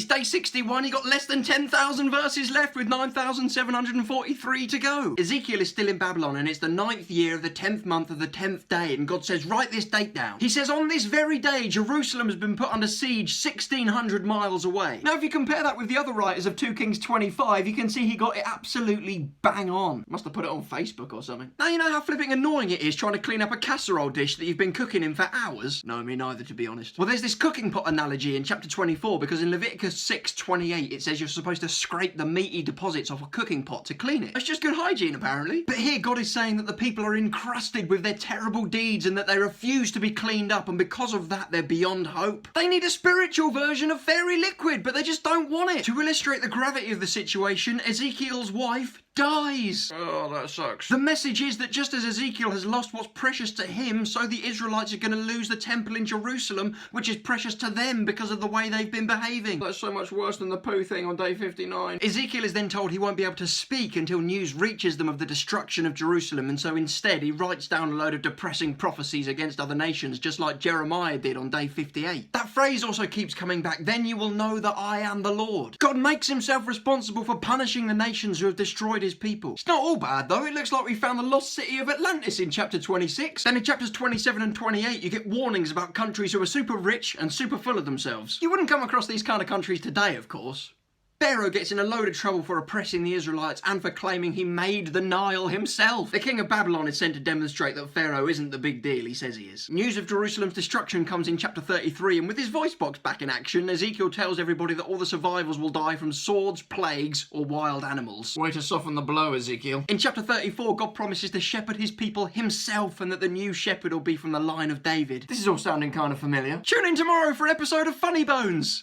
It's day 61, you got less than 10,000 verses left with 9,743 to go. Ezekiel is still in Babylon and it's the 9th year of the 10th month of the 10th day, and God says, write this date down. He says, on this very day, Jerusalem has been put under siege 1,600 miles away. Now, if you compare that with the other writers of 2 Kings 25, you can see he got it absolutely bang on. Must have put it on Facebook or something. Now, you know how flipping annoying it is trying to clean up a casserole dish that you've been cooking in for hours? No, me neither, to be honest. Well, there's this cooking pot analogy in chapter 24, because in Leviticus 6:28 it says you're supposed to scrape the meaty deposits off a cooking pot to clean it. That's just good hygiene, apparently. But here God is saying that the people are encrusted with their terrible deeds and that they refuse to be cleaned up, and because of that they're beyond hope. They need a spiritual version of fairy liquid, but they just don't want it. To illustrate the gravity of the situation, Ezekiel's wife dies. Oh, that sucks. The message is that just as Ezekiel has lost what's precious to him, so the Israelites are going to lose the temple in Jerusalem, which is precious to them because of the way they've been behaving. That's so much worse than the poo thing on day 59. Ezekiel is then told he won't be able to speak until news reaches them of the destruction of Jerusalem, and so instead he writes down a load of depressing prophecies against other nations, just like Jeremiah did on day 58. That phrase also keeps coming back, then you will know that I am the Lord. God makes himself responsible for punishing the nations who have destroyed his people. It's not all bad though. It looks like we found the lost city of Atlantis in chapter 26. Then in chapters 27 and 28 you get warnings about countries who are super rich and super full of themselves. You wouldn't come across these kind of countries today, of course. Pharaoh gets in a load of trouble for oppressing the Israelites and for claiming he made the Nile himself. The king of Babylon is sent to demonstrate that Pharaoh isn't the big deal he says he is. News of Jerusalem's destruction comes in chapter 33, and with his voice box back in action, Ezekiel tells everybody that all the survivors will die from swords, plagues, or wild animals. Way to soften the blow, Ezekiel. In chapter 34, God promises to shepherd his people himself, and that the new shepherd will be from the line of David. This is all sounding kind of familiar. Tune in tomorrow for an episode of Funny Bones.